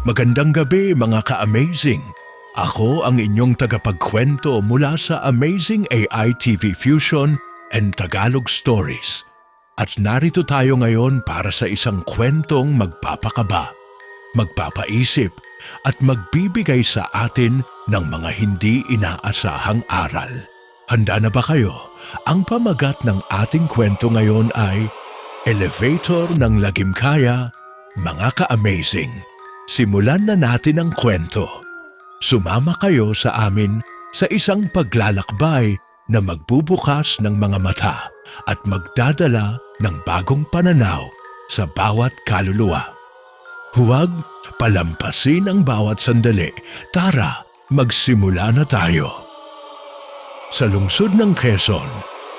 Magandang gabi mga ka-amazing! Ako ang inyong tagapagkwento mula sa Amazing AI TV Fusion and Tagalog Stories. At narito tayo ngayon para sa isang kwentong magpapakaba, magpapaisip at magbibigay sa atin ng mga hindi inaasahang aral. Handa na ba kayo? Ang pamagat ng ating kwento ngayon ay Elevator ng Lagimkaya, mga ka-amazing. Simulan na natin ang kwento. Sumama kayo sa amin sa isang paglalakbay na magbubukas ng mga mata at magdadala ng bagong pananaw sa bawat kaluluwa. Huwag palampasin ang bawat sandali. Tara, magsimula na tayo. Sa lungsod ng Quezon,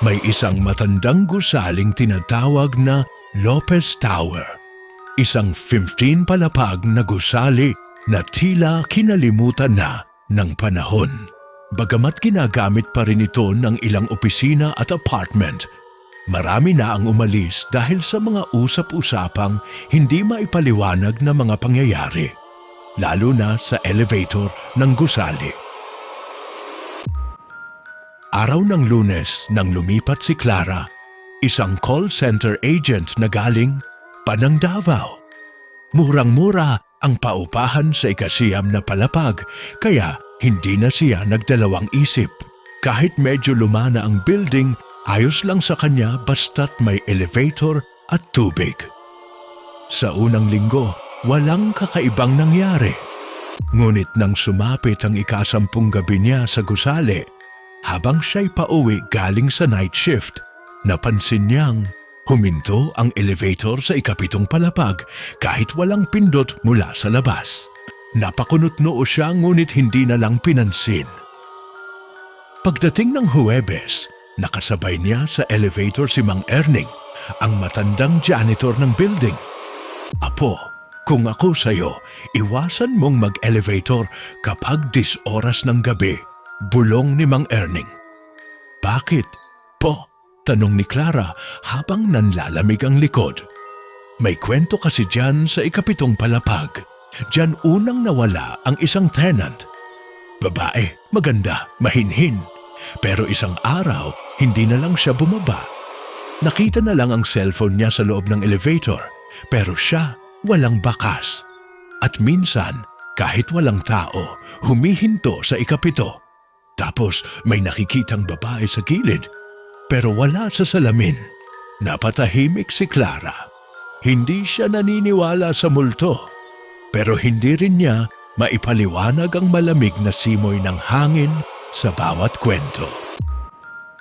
may isang matandang gusaling tinatawag na Lopez Tower. Isang 15 palapag na gusali na tila kinalimutan na ng panahon. Bagamat ginagamit pa rin ito ng ilang opisina at apartment, marami na ang umalis dahil sa mga usap-usapang hindi maipaliwanag na mga pangyayari, lalo na sa elevator ng gusali. Araw ng Lunes nang lumipat si Clara, isang call center agent na galing Panang Davao. Murang-mura ang paupahan sa ikasiyam na palapag, kaya hindi na siya nagdalawang isip. Kahit medyo lumana ang building, ayos lang sa kanya basta't may elevator at tubig. Sa unang linggo, walang kakaibang nangyari. Ngunit nang sumapit ang ika-10 gabi niya sa gusali, habang siya'y pauwi galing sa night shift, napansin niyang huminto ang elevator sa ika-7 palapag kahit walang pindot mula sa labas. Napakunot-noo siya ngunit hindi na lang pinansin. Pagdating ng Huwebes, nakasabay niya sa elevator si Mang Erning, ang matandang janitor ng building. Apo, kung ako sa'yo, iwasan mong mag-elevator kapag 10 oras ng gabi, bulong ni Mang Erning. Bakit? Po, tanong ni Clara habang nanlalamig ang likod. May kwento kasi dyan sa ika-7 palapag. Diyan unang nawala ang isang tenant. Babae, maganda, mahinhin. Pero isang araw, hindi na lang siya bumaba. Nakita na lang ang cellphone niya sa loob ng elevator, pero siya walang bakas. At minsan, kahit walang tao, humihinto sa ika-7. Tapos may nakikitang babae sa gilid, pero wala sa salamin. Napatahimik si Clara. Hindi siya naniniwala sa multo, pero hindi rin niya maipaliwanag ang malamig na simoy ng hangin sa bawat kwento.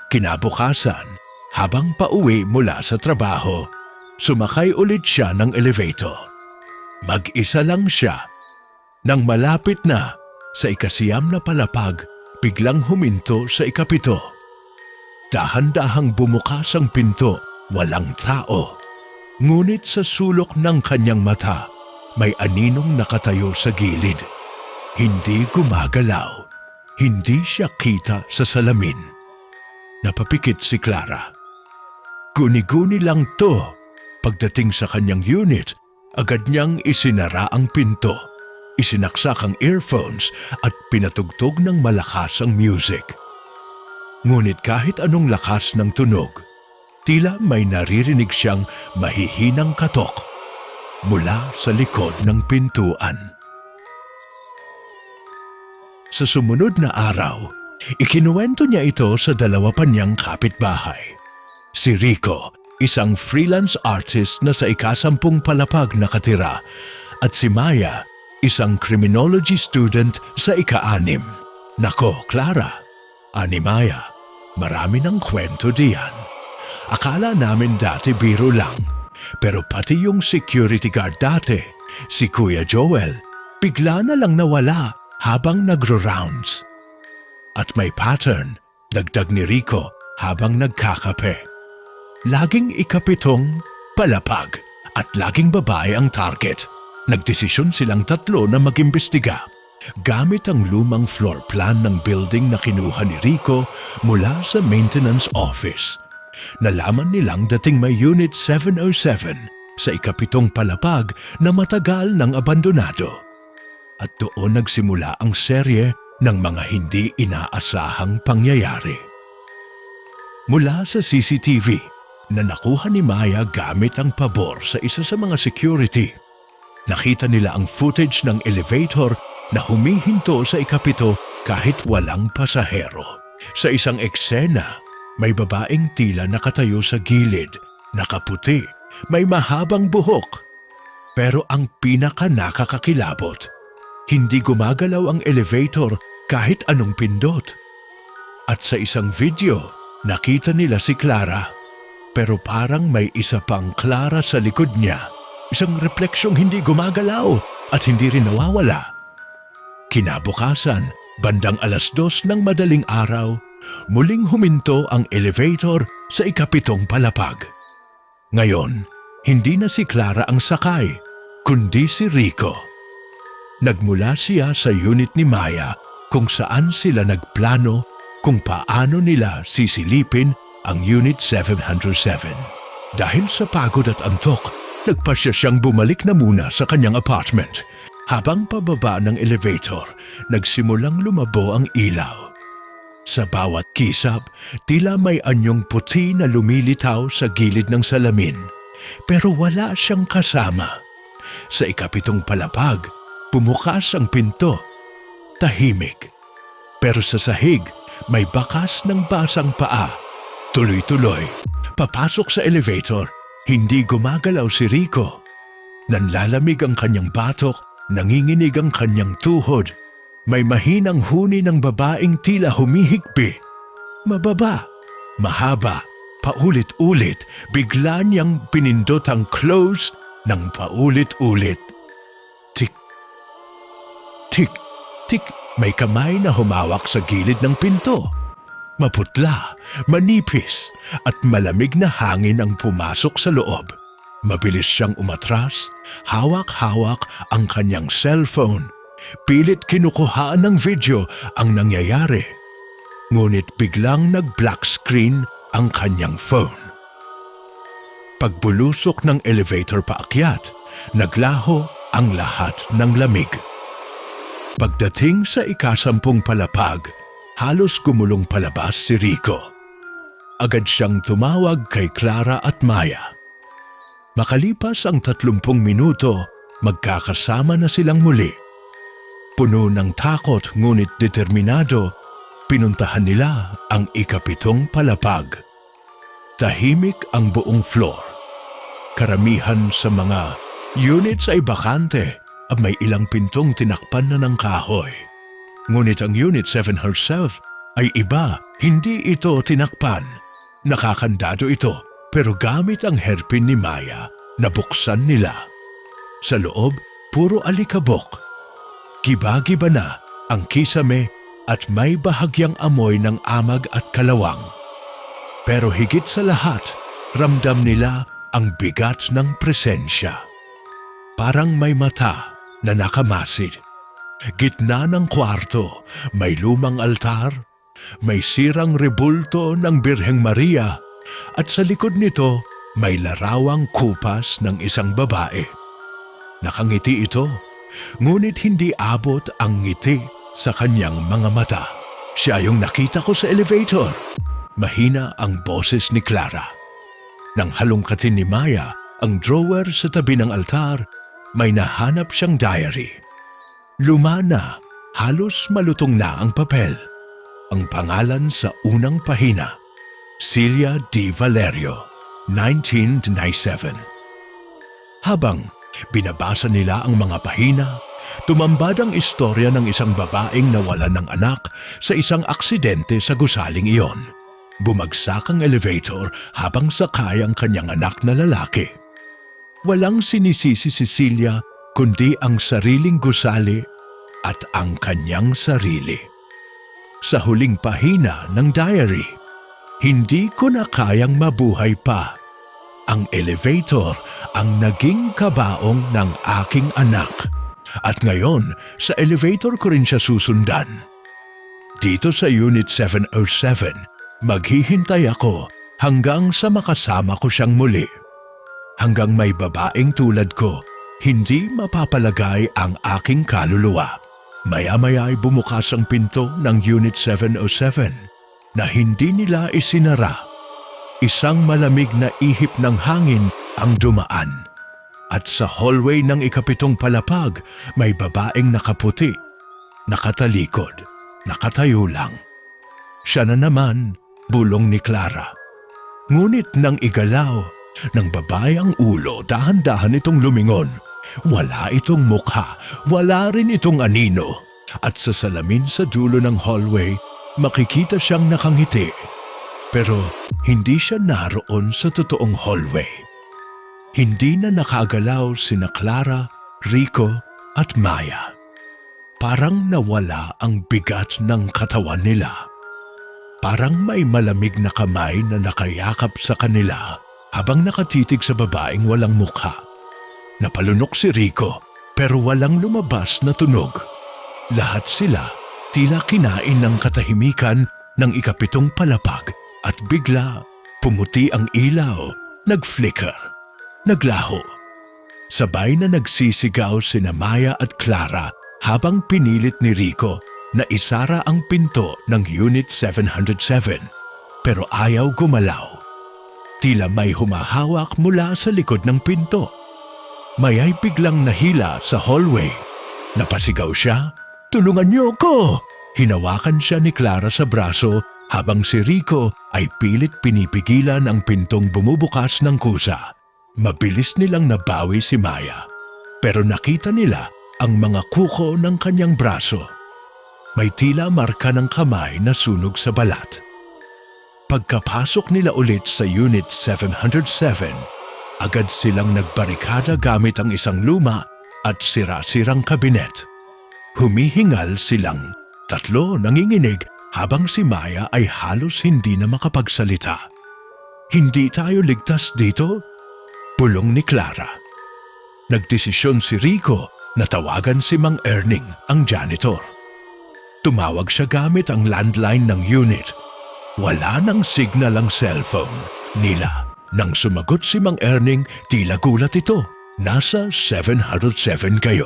Kinabukasan, habang pauwi mula sa trabaho, sumakay ulit siya ng elevator. Mag-isa lang siya. Nang malapit na sa ika-9 na palapag, biglang huminto sa ika-7. Dahan-dahang bumukas ang pinto, walang tao. Ngunit sa sulok ng kanyang mata, may aninong nakatayo sa gilid. Hindi gumagalaw. Hindi siya kita sa salamin. Napapikit si Clara. Guni-guni lang to. Pagdating sa kanyang unit, agad niyang isinara ang pinto. Isinaksak ang earphones at pinatugtog ng malakas ang music. Ngunit kahit anong lakas ng tunog, tila may naririnig siyang mahihinang katok mula sa likod ng pintuan. Sa sumunod na araw, ikinuwento niya ito sa 2 pa niyang kapitbahay. Si Rico, isang freelance artist na sa ika-10 palapag nakatira, at si Maya, isang criminology student sa ika-6. Nako, Clara, ani Maya, marami ng kwento diyan. Akala namin dati biro lang, pero pati yung security guard dati, si Kuya Joel, bigla na lang nawala habang nagro-rounds. At may pattern, dagdag ni Rico habang nagkakape. Laging ika-7 palapag at laging babae ang target. Nagdesisyon silang 3 na mag-imbestiga. Gamit ang lumang floor plan ng building na kinuha ni Rico mula sa maintenance office. Nalaman nilang dating may Unit 707 sa ika-7 palapag na matagal ng abandonado. At doon nagsimula ang serye ng mga hindi inaasahang pangyayari. Mula sa CCTV na nakuha ni Maya gamit ang pabor sa isa sa mga security, nakita nila ang footage ng elevator na humihinto sa ikapito kahit walang pasahero. Sa isang eksena, may babaeng tila nakatayo sa gilid, nakaputi, may mahabang buhok. Pero ang pinaka nakakakilabot, hindi gumagalaw ang elevator kahit anong pindot. At sa isang video, nakita nila si Clara, pero parang may isa pang Clara sa likod niya. Isang refleksyong hindi gumagalaw at hindi rin nawawala. Kinabukasan, bandang 2:00 ng madaling araw, muling huminto ang elevator sa ikapitong palapag. Ngayon, hindi na si Clara ang sakay, kundi si Rico. Nagmula siya sa unit ni Maya kung saan sila nagplano kung paano nila sisilipin ang Unit 707. Dahil sa pagod at antok, nagpasya siyang bumalik na muna sa kanyang apartment. Habang pababa ng elevator, nagsimulang lumabo ang ilaw. Sa bawat kisap, tila may anyong puti na lumilitaw sa gilid ng salamin, pero wala siyang kasama. Sa ikapitong palapag, bumukas ang pinto. Tahimik. Pero sa sahig, may bakas ng basang paa. Tuloy-tuloy. Papasok sa elevator, hindi gumagalaw si Rico. Nanlalamig ang kanyang batok, nanginginig ang kanyang tuhod. May mahinang huni ng babaeng tila humihigpi. Mababa, mahaba, paulit-ulit, bigla niyang pinindot ang close ng paulit-ulit. Tik, tik, tik, may kamay na humawak sa gilid ng pinto. Maputla, manipis, at malamig na hangin ang pumasok sa loob. Mabilis siyang umatras, hawak-hawak ang kanyang cellphone. Pilit kinukuhaan ng video ang nangyayari. Ngunit biglang nag-black screen ang kanyang phone. Pagbulusok ng elevator paakyat, naglaho ang lahat ng lamig. Pagdating sa ika-10 palapag, halos gumulong palabas si Rico. Agad siyang tumawag kay Clara at Maya. Makalipas ang 30 minuto, magkakasama na silang muli. Puno ng takot ngunit determinado, pinuntahan nila ang ikapitong palapag. Tahimik ang buong floor. Karamihan sa mga units ay bakante at may ilang pintong tinakpan na ng kahoy. Ngunit ang Unit 707 ay iba, hindi ito tinakpan. Nakakandado ito pero gamit ang hairpin ni Maya, nabuksan nila. Sa loob, puro alikabok. Giba-giba na ang kisame at may bahagyang amoy ng amag at kalawang. Pero higit sa lahat, ramdam nila ang bigat ng presensya. Parang may mata na nakamasid. Gitna ng kwarto, may lumang altar, may sirang rebulto ng Birheng Maria, at sa likod nito may larawang kupas ng isang babae. Nakangiti ito, ngunit hindi abot ang ngiti sa kanyang mga mata. Siya yung nakita ko sa elevator. Mahina ang boses ni Clara. Nang halongkatin ni Maya ang drawer sa tabi ng altar, may nahanap siyang diary. Lumana, halos malutong na ang papel. Ang pangalan sa unang pahina, Celia D. Valerio, 1997. Habang binabasa nila ang mga pahina, tumambad ang istorya ng isang babaeng nawalan ng anak sa isang aksidente sa gusaling iyon. Bumagsak ang elevator habang sakay ang kanyang anak na lalaki. Walang sinisisi si Celia kundi ang sariling gusali at ang kanyang sarili. Sa huling pahina ng diary, hindi ko na kayang mabuhay pa. Ang elevator ang naging kabaong ng aking anak. At ngayon, sa elevator ko rin siya susundan. Dito sa Unit 707, maghihintay ako hanggang sa makasama ko siyang muli. Hanggang may babaeng tulad ko, Hindi mapapalagay ang aking kaluluwa. Maya-maya ay bumukas ang pinto ng Unit 707 na hindi nila isinara. Isang malamig na ihip ng hangin ang dumaan. At sa hallway ng ikapitong palapag, may babaeng nakaputi, nakatalikod, nakatayo lang. Siya na naman, bulong ni Clara. Ngunit nang igalaw ng babae ang ulo, dahan-dahan itong lumingon. Wala itong mukha, wala rin itong anino. At sa salamin sa dulo ng hallway, makikita siyang nakangiti. Pero hindi siya naroon sa totoong hallway. Hindi na nakagalaw sina Clara, Rico at Maya. Parang nawala ang bigat ng katawan nila. Parang may malamig na kamay na nakayakap sa kanila habang nakatitig sa babaeng walang mukha. Napalunok si Rico pero walang lumabas na tunog. Lahat sila tila kinain ng katahimikan ng ikapitong palapag at bigla pumuti ang ilaw, nag-flicker, naglaho. Sabay na nagsisigaw sina Maya at Clara habang pinilit ni Rico na isara ang pinto ng Unit 707 pero ayaw gumalaw. Tila may humahawak mula sa likod ng pinto. Maya'y biglang nahila sa hallway. Napasigaw siya, "Tulungan niyo ko!" Hinawakan siya ni Clara sa braso habang si Rico ay pilit pinipigilan ang pintong bumubukas ng kusa. Mabilis nilang nabawi si Maya. Pero nakita nila ang mga kuko ng kanyang braso. May tila marka ng kamay na sunog sa balat. Pagkapasok nila ulit sa Unit 707, agad silang nagbarikada gamit ang isang luma at sira-sirang kabinet. Humihingal silang tatlo nanginginig habang si Maya ay halos hindi na makapagsalita. "Hindi tayo ligtas dito?" bulong ni Clara. Nagdesisyon si Rico na tawagan si Mang Erning, ang janitor. Tumawag siya gamit ang landline ng unit. Wala nang signal ang cellphone nila. Nang sumagot si Mang Erning, tila gulat ito. "Nasa 707 kayo.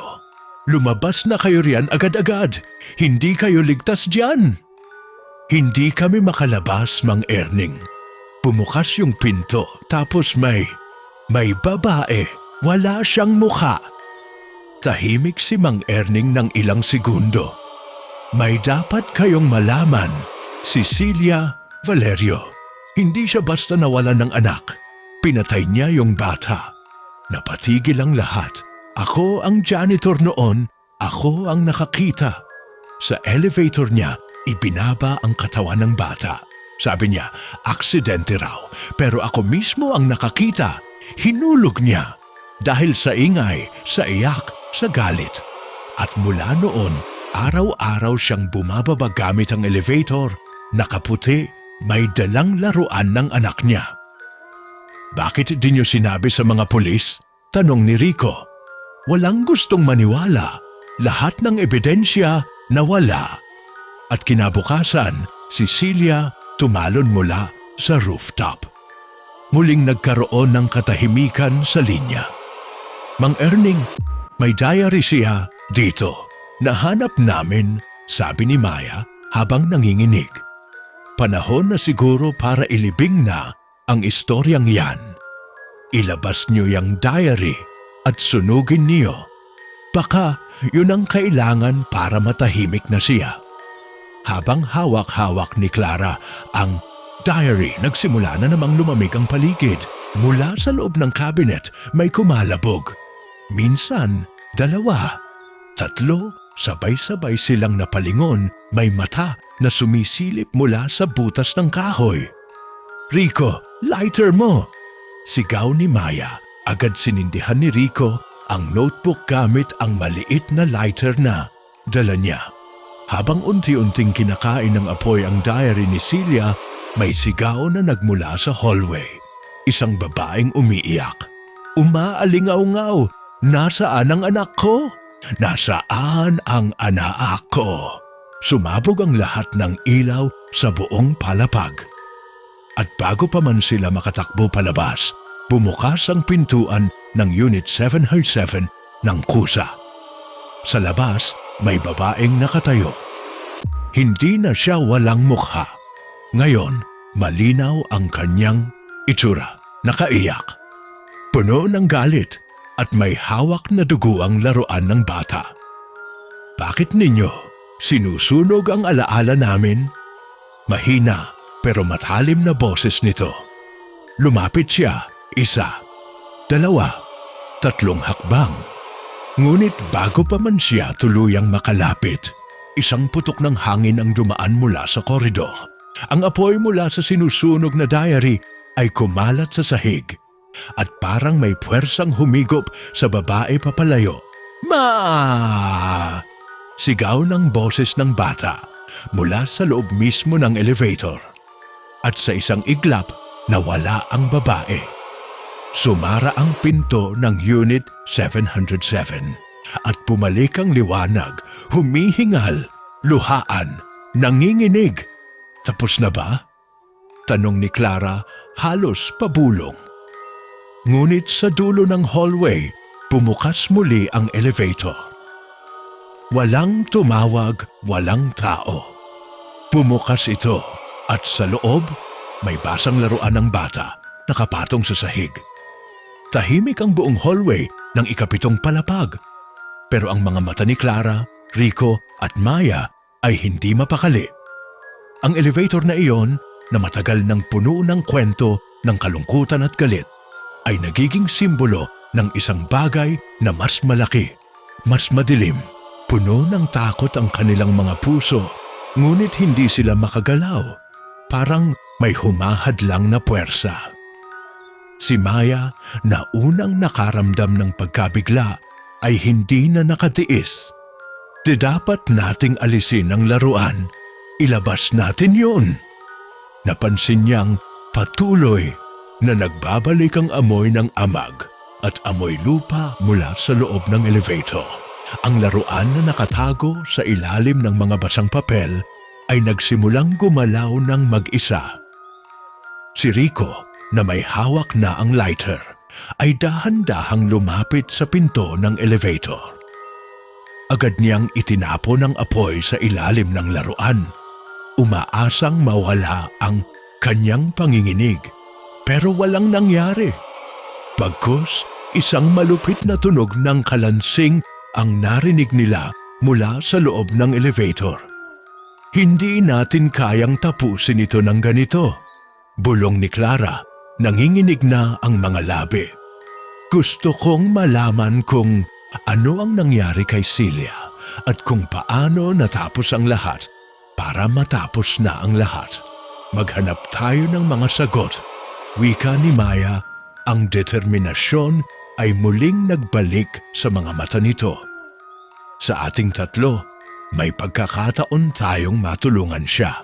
Lumabas na kayo riyan agad-agad. Hindi kayo ligtas diyan." "Hindi kami makalabas, Mang Erning. Bumukas yung pinto tapos may babae. Wala siyang mukha." Tahimik si Mang Erning ng ilang segundo. "May dapat kayong malaman, Cecilia Valerio. Hindi siya basta nawalan ng anak. Pinatay niya yung bata. Napatigil ang lahat. Ako ang janitor noon. Ako ang nakakita. Sa elevator niya, ibinaba ang katawan ng bata. Sabi niya, aksidente raw. Pero ako mismo ang nakakita. Hinulog niya. Dahil sa ingay, sa iyak, sa galit. At mula noon, araw-araw siyang bumababa gamit ang elevator. Nakaputi, may dalang laruan ng anak niya." "Bakit di niyo sinabi sa mga pulis?" tanong ni Rico. Walang gustong maniwala. Lahat ng ebidensya nawala. At kinabukasan, Cecilia tumalon mula sa rooftop. Muling nagkaroon ng katahimikan sa linya. "Mang Erning, may diary siya dito. Nahanap namin," sabi ni Maya habang nanginginig. Panahon na siguro para ilibing na ang istoryang yan. Ilabas niyo yung diary at sunugin niyo. Baka yun ang kailangan para matahimik na siya. Habang hawak-hawak ni Clara ang diary, nagsimula na namang lumamig ang paligid. Mula sa loob ng cabinet may kumalabog. Minsan, 2, 3, sabay-sabay silang napalingon, may mata na sumisilip mula sa butas ng kahoy. "Rico, lighter mo!" sigaw ni Maya. Agad sinindihan ni Rico ang notebook gamit ang maliit na lighter na dala niya. Habang unti-unting kinakain ng apoy ang diary ni Celia, may sigaw na nagmula sa hallway. Isang babaeng umiiyak. "Umaalingaw-ngaw, nasaan ang anak ko? Nasaan ang anak ko?" Sumabog ang lahat ng ilaw sa buong palapag. At bago pa man sila makatakbo palabas, bumukas ang pintuan ng Unit 707 ng kusa. Sa labas, may babaeng nakatayo. Hindi na siya walang mukha. Ngayon, malinaw ang kanyang itsura. Nakaiyak. Puno ng galit at may hawak na dugo ang laruan ng bata. Bakit ninyo sinusunog ang alaala namin? Mahina pero matalim na boses nito. Lumapit siya, 1, 2, 3 hakbang. Ngunit bago pa man siya tuluyang makalapit, isang putok ng hangin ang dumaan mula sa koridor. Ang apoy mula sa sinusunog na diary ay kumalat sa sahig at parang may puwersang humigop sa babae papalayo. "Ma!" Sigaw ng boses ng bata mula sa loob mismo ng elevator. At sa isang iglap, nawala ang babae. Sumara ang pinto ng Unit 707 at bumalik ang liwanag, humihingal, luhaan, nanginginig. Tapos na ba? Tanong ni Clara halos pabulong. Ngunit sa dulo ng hallway, bumukas muli ang elevator. Walang tumawag, walang tao. Bumukas ito at sa loob, may basang laruan ng bata nakapatong sa sahig. Tahimik ang buong hallway ng 7th palapag. Pero ang mga mata ni Clara, Rico at Maya ay hindi mapakali. Ang elevator na iyon na matagal nang puno ng kwento ng kalungkutan at galit ay nagiging simbolo ng isang bagay na mas malaki, mas madilim. Puno ng takot ang kanilang mga puso, ngunit hindi sila makagalaw. Parang may humahadlang na puwersa. Si Maya na unang nakaramdam ng pagkabigla ay hindi na nakatiis. Di dapat nating alisin ang laruan. Ilabas natin yun. Napansin niyang patuloy na nagbabalik ang amoy ng amag at amoy lupa mula sa loob ng elevator. Ang laruan na nakatago sa ilalim ng mga basang papel ay nagsimulang gumalaw ng mag-isa. Si Rico, na may hawak na ang lighter, ay dahan-dahang lumapit sa pinto ng elevator. Agad niyang itinapon ang apoy sa ilalim ng laruan. Umaasang mawala ang kanyang panginginig, pero walang nangyari. Bagkus, isang malupit na tunog ng kalansing ang narinig nila mula sa loob ng elevator. "Hindi natin kayang tapusin ito ng ganito," bulong ni Clara. Nanginginig na ang mga labi. "Gusto kong malaman kung ano ang nangyari kay Celia at kung paano natapos ang lahat para matapos na ang lahat. Maghanap tayo ng mga sagot." Wika ni Maya, ang determinasyon ay muling nagbalik sa mga mata nito. Sa ating tatlo, may pagkakataon tayong matulungan siya.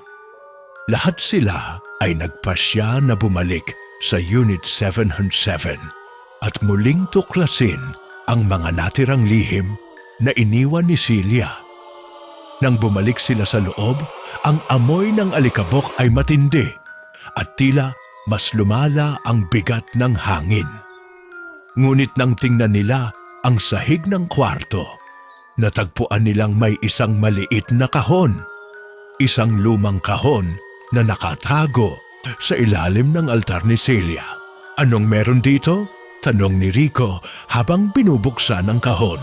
Lahat sila ay nagpasya na bumalik sa Unit 707 at muling tuklasin ang mga natirang lihim na iniwan ni Celia. Nang bumalik sila sa loob, ang amoy ng alikabok ay matindi at tila mas lumala ang bigat ng hangin. Ngunit nang tingnan nila ang sahig ng kwarto, natagpuan nilang may isang maliit na kahon. Isang lumang kahon na nakatago sa ilalim ng altar ni Celia. "Anong meron dito?" tanong ni Rico habang binubuksan ang kahon.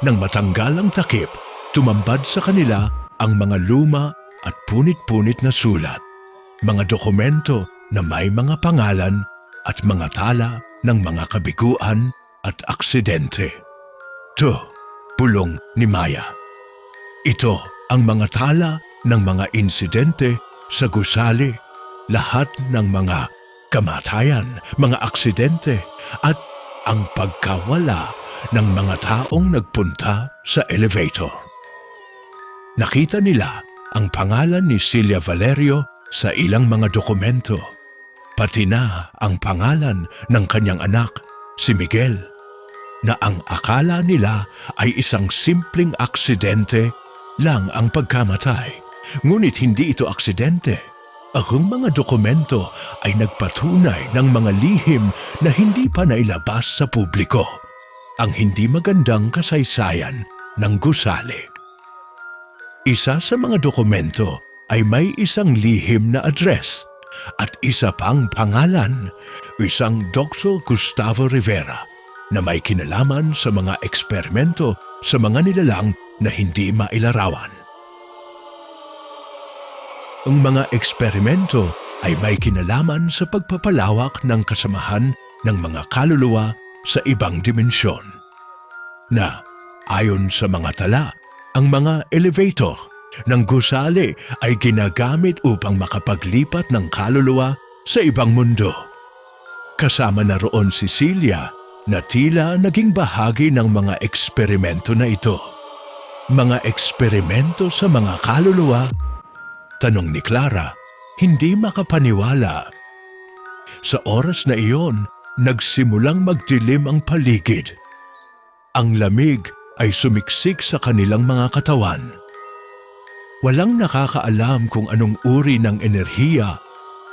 Nang matanggal ang takip, tumambad sa kanila ang mga luma at punit-punit na sulat. Mga dokumento na may mga pangalan at mga tala ng mga kabiguan at aksidente. "To," bulong ni Maya. "Ito ang mga tala ng mga insidente sa gusali, lahat ng mga kamatayan, mga aksidente at ang pagkawala ng mga taong nagpunta sa elevator." Nakita nila ang pangalan ni Celia Valerio sa ilang mga dokumento, pati na ang pangalan ng kanyang anak, si Miguel, na ang akala nila ay isang simpleng aksidente lang ang pagkamatay. Ngunit hindi ito aksidente. Ang mga dokumento ay nagpatunay ng mga lihim na hindi pa nailabas sa publiko. ang hindi magandang kasaysayan ng gusali. Isa sa mga dokumento ay may isang lihim na address at isa pang pangalan, isang Dr. Gustavo Rivera na may kinalaman sa mga eksperimento sa mga nilalang na hindi mailarawan. Ang mga eksperimento ay may kinalaman sa pagpapalawak ng kasamahan ng mga kaluluwa sa ibang dimensyon na, ayon sa mga tala, ang mga elevator ng gusali ay ginagamit upang makapaglipat ng kaluluwa sa ibang mundo. Kasama na roon si Celia na tila naging bahagi ng mga eksperimento na ito. Mga eksperimento sa mga kaluluwa? Tanong ni Clara, hindi makapaniwala. Sa oras na iyon, nagsimulang magdilim ang paligid. Ang lamig ay sumiksik sa kanilang mga katawan. Walang nakakaalam kung anong uri ng enerhiya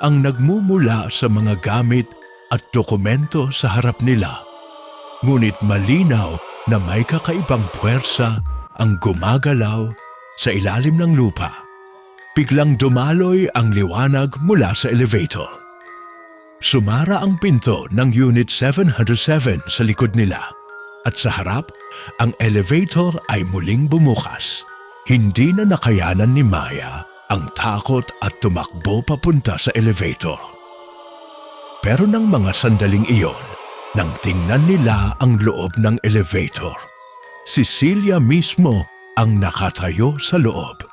ang nagmumula sa mga gamit at dokumento sa harap nila. Ngunit malinaw na may kakaibang puwersa ang gumagalaw sa ilalim ng lupa. Biglang dumaloy ang liwanag mula sa elevator. Sumara ang pinto ng Unit 707 sa likod nila. At sa harap, ang elevator ay muling bumukas. Hindi na nakayanan ni Maya ang takot at tumakbo papunta sa elevator. Pero ng mga sandaling iyon, nang tingnan nila ang loob ng elevator, si Celia mismo ang nakatayo sa loob.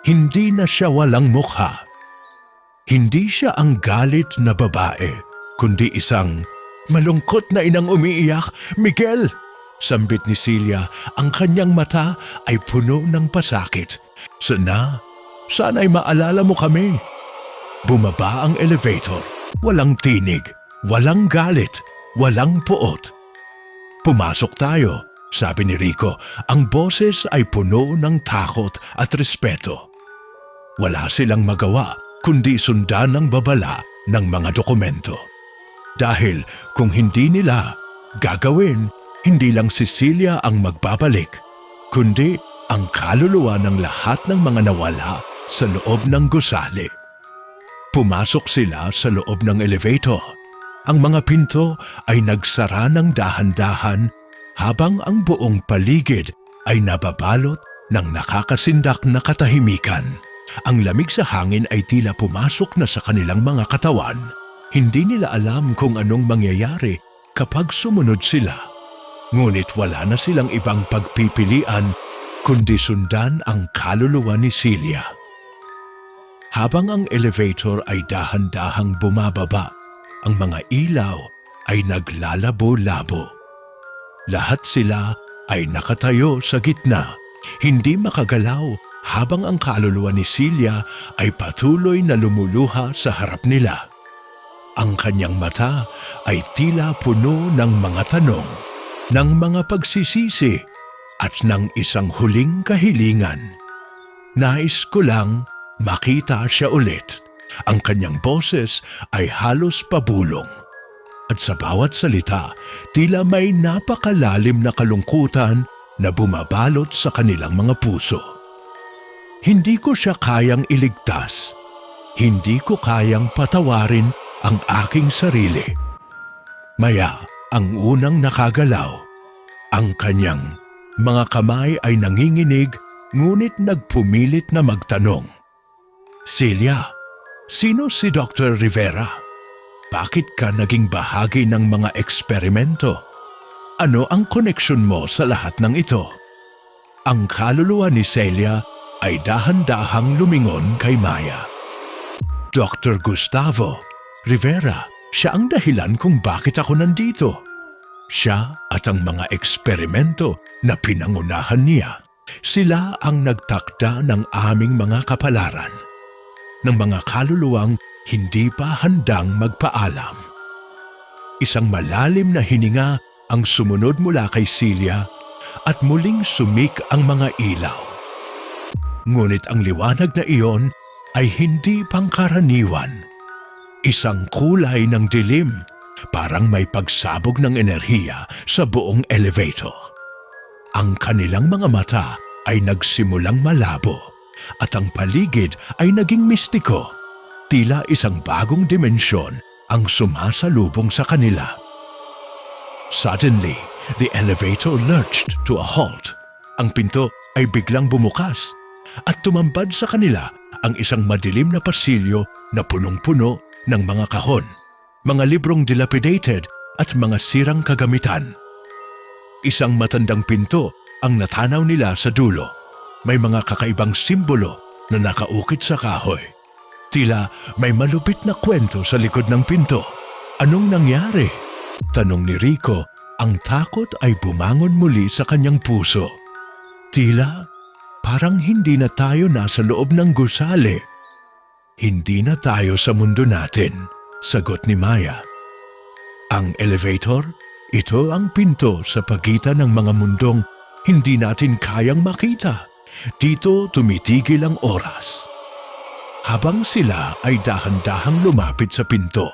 Hindi na siya walang mukha. Hindi siya ang galit na babae, kundi isang malungkot na inang umiiyak. "Miguel!" Sambit ni Celia, ang kanyang mata ay puno ng pasakit. Sana'y maalala mo kami." Bumaba ang elevator. Walang tinig, walang galit, walang puot. "Pumasok tayo," sabi ni Rico. Ang boses ay puno ng takot at respeto. Wala silang magawa kundi sundan ang babala ng mga dokumento. Dahil kung hindi nila gagawin, hindi lang si Celia ang magbabalik, kundi ang kaluluwa ng lahat ng mga nawala sa loob ng gusali. Pumasok sila sa loob ng elevator. Ang mga pinto ay nagsara ng dahan-dahan habang ang buong paligid ay nababalot ng nakakasindak na katahimikan. Ang lamig sa hangin ay tila pumasok na sa kanilang mga katawan. Hindi nila alam kung anong mangyayari kapag sumunod sila. Ngunit wala na silang ibang pagpipilian kundi sundan ang kaluluwa ni Celia. Habang ang elevator ay dahan-dahang bumababa, ang mga ilaw ay naglalabo-labo. Lahat sila ay nakatayo sa gitna, hindi makagalaw habang ang kaluluwa ni Celia ay patuloy na lumuluha sa harap nila. Ang kanyang mata ay tila puno ng mga tanong, ng mga pagsisisi at ng isang huling kahilingan. Nais ko lang makita siya ulit. Ang kanyang boses ay halos pabulong. At sa bawat salita, tila may napakalalim na kalungkutan na bumabalot sa kanilang mga puso. Hindi ko siya kayang iligtas. Hindi ko kayang patawarin ang aking sarili. Maya ang unang nakagalaw. Ang kanyang mga kamay ay nanginginig ngunit nagpumilit na magtanong. "Celia, sino si Dr. Rivera? Bakit ka naging bahagi ng mga eksperimento? Ano ang koneksyon mo sa lahat ng ito?" Ang kaluluwa ni Celia ay dahan-dahang lumingon kay Maya. "Dr. Gustavo Rivera, siya ang dahilan kung bakit ako nandito. Siya at ang mga eksperimento na pinangunahan niya, sila ang nagtakda ng aming mga kapalaran, ng mga kaluluwang hindi pa handang magpaalam." Isang malalim na hininga ang sumunod mula kay Celia at muling sumik ang mga ilaw. Ngunit ang liwanag na iyon ay hindi pangkaraniwan. Isang kulay ng dilim, Parang may pagsabog ng enerhiya sa buong elevator. Ang kanilang mga mata ay nagsimulang malabo at ang paligid ay naging mistiko. Tila isang bagong dimensyon ang sumasalubong sa kanila. Suddenly, the elevator lurched to a halt. Ang pinto ay biglang bumukas at tumambad sa kanila ang isang madilim na pasilyo na punong-puno ng mga kahon, mga librong dilapidated at mga sirang kagamitan. Isang matandang pinto ang natanaw nila sa dulo. May mga kakaibang simbolo na nakaukit sa kahoy. Tila may malupit na kwento sa likod ng pinto. Anong nangyari? Tanong ni Rico. Ang takot ay bumangon muli sa kanyang puso. Tila parang hindi na tayo nasa loob ng gusali. Hindi na tayo sa mundo natin, sagot ni Maya. Ang elevator, ito ang pinto sa pagitan ng mga mundong hindi natin kayang makita. Dito tumitigil ang oras. Habang sila ay dahan-dahang lumapit sa pinto,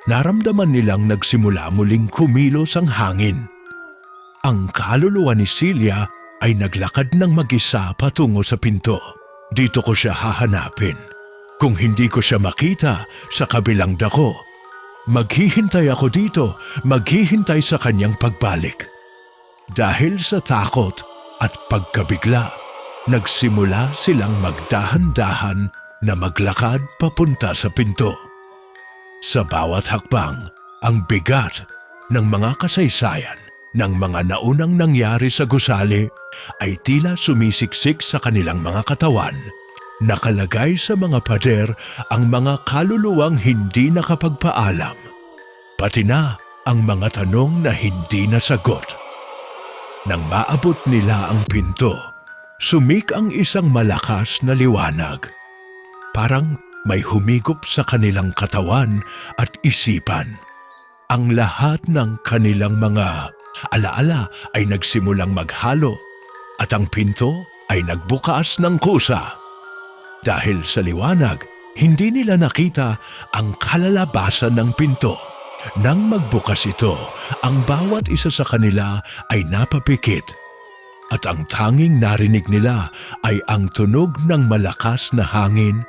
naramdaman nilang nagsimula muling kumilos ang hangin. Ang kaluluwa ni Celia ay naglakad ng mag-isa patungo sa pinto. Dito ko siya hahanapin. Kung hindi ko siya makita sa kabilang dako, maghihintay ako dito, maghihintay sa kanyang pagbalik. Dahil sa takot at pagkabigla, nagsimula silang magdahan-dahan na maglakad papunta sa pinto. Sa bawat hakbang, ang bigat ng mga kasaysayan ng mga naunang nangyari sa gusali ay tila sumisiksik sa kanilang mga katawan. Nakalagay sa mga pader ang mga kaluluwang hindi nakapagpaalam, pati na ang mga tanong na hindi nasagot. Nang maabot nila ang pinto, sumik ang isang malakas na liwanag. Parang may humigop sa kanilang katawan at isipan. Ang lahat ng kanilang mga alaala ay nagsimulang maghalo at ang pinto ay nagbukas ng kusa. Dahil sa liwanag, hindi nila nakita ang kalalabasan ng pinto. Nang magbukas ito, ang bawat isa sa kanila ay napapikit. At ang tanging narinig nila ay ang tunog ng malakas na hangin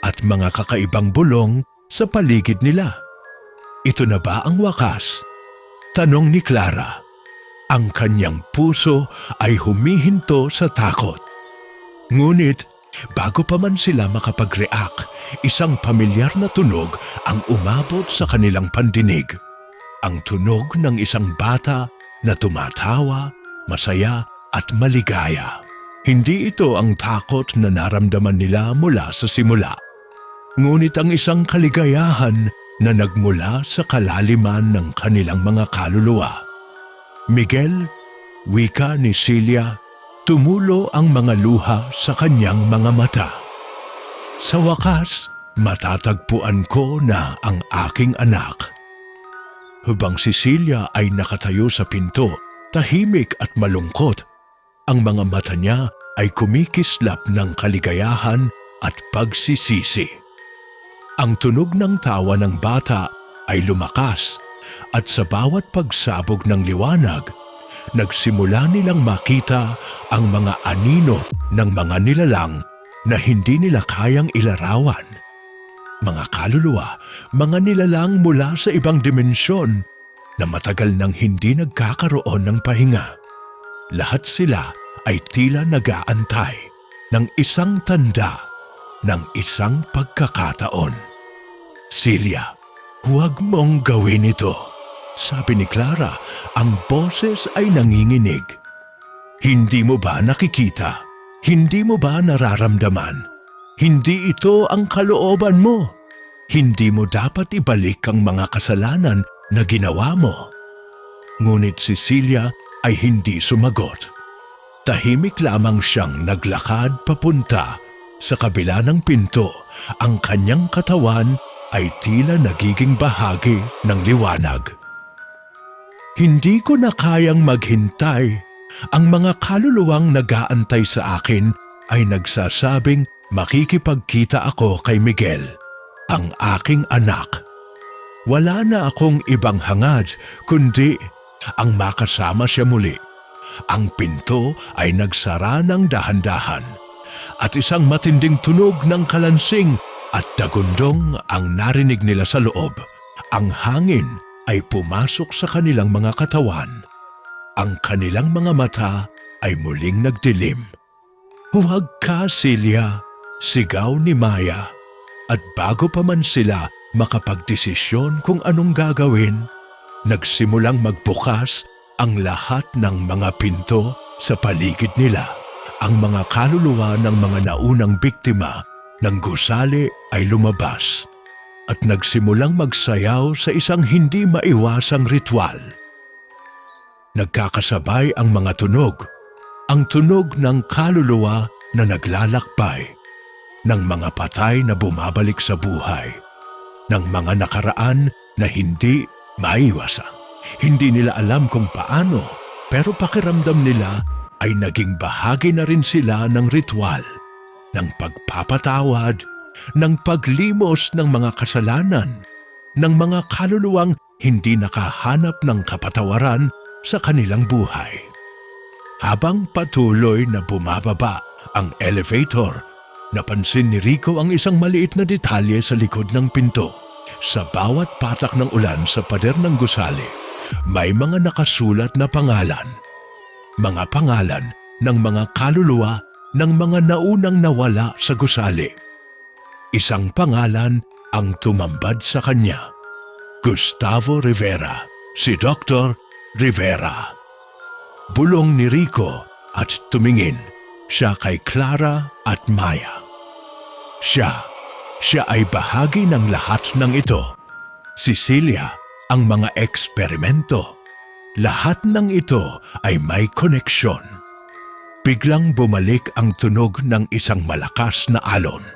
at mga kakaibang bulong sa paligid nila. Ito na ba ang wakas? Tanong ni Clara. Ang kanyang puso ay humihinto sa takot. Ngunit, bago pa man sila makapag-react, isang pamilyar na tunog ang umabot sa kanilang pandinig. Ang tunog ng isang bata na tumatawa, masaya at maligaya. Hindi ito ang takot na naramdaman nila mula sa simula. Ngunit ang isang kaligayahan na nagmula sa kalaliman ng kanilang mga kaluluwa. Miguel, wika ni Celia, tumulo ang mga luha sa kanyang mga mata. Sa wakas, matatagpuan ko na ang aking anak. Habang si Celia ay nakatayo sa pinto, tahimik at malungkot, ang mga mata niya ay kumikislap ng kaligayahan at pagsisisi. Ang tunog ng tawa ng bata ay lumakas at sa bawat pagsabog ng liwanag, nagsimula nilang makita ang mga anino ng mga nilalang na hindi nila kayang ilarawan. Mga kaluluwa, mga nilalang mula sa ibang dimensyon na matagal nang hindi nagkakaroon ng pahinga. Lahat sila ay tila nag-aantay ng isang tanda, ng isang pagkakataon. Celia, huwag mong gawin ito, sabi ni Clara. Ang boses ay nanginginig. Hindi mo ba nakikita? Hindi mo ba nararamdaman? Hindi ito ang kalooban mo. Hindi mo dapat ibalik ang mga kasalanan na ginawa mo. Ngunit si Celia ay hindi sumagot. Tahimik lamang siyang naglakad papunta sa kabila ng pinto. Ang kanyang katawan ay tila nagiging bahagi ng liwanag. Hindi ko na kayang maghintay. Ang mga kaluluwang nag-aantay sa akin ay nagsasabing makikipagkita ako kay Miguel, ang aking anak. Wala na akong ibang hangad kundi ang makasama siya muli. Ang pinto ay nagsara ng dahan-dahan at isang matinding tunog ng kalansing at dagundong ang narinig nila sa loob. Ang hangin ay pumasok sa kanilang mga katawan. Ang kanilang mga mata ay muling nagdilim. "Huwag ka, Celia!" sigaw ni Maya. At bago pa man sila makapagdesisyon kung anong gagawin, nagsimulang magbukas ang lahat ng mga pinto sa paligid nila. Ang mga kaluluwa ng mga naunang biktima ng gusali ay lumabas at nagsimulang magsayaw sa isang hindi maiwasang ritual. Nagkakasabay ang mga tunog, ang tunog ng kaluluwa na naglalakbay, ng mga patay na bumabalik sa buhay, ng mga nakaraan na hindi maiwasan. Hindi nila alam kung paano, pero pakiramdam nila ay naging bahagi na rin sila ng ritual, ng pagpapatawad, ng paglimos ng mga kasalanan, ng mga kaluluwang hindi nakahanap ng kapatawaran sa kanilang buhay. Habang patuloy na bumababa ang elevator, napansin ni Rico ang isang maliit na detalye sa likod ng pinto. Sa bawat patak ng ulan sa pader ng gusali, may mga nakasulat na pangalan. Mga pangalan ng mga kaluluwa ng mga naunang nawala sa gusali. Isang pangalan ang tumambad sa kanya. Gustavo Rivera, si Dr. Rivera. Bulong ni Rico at tumingin siya kay Clara at Maya. Siya ay bahagi ng lahat ng ito. Si Celia, ang mga eksperimento. Lahat ng ito ay may koneksyon. Biglang bumalik ang tunog ng isang malakas na alon.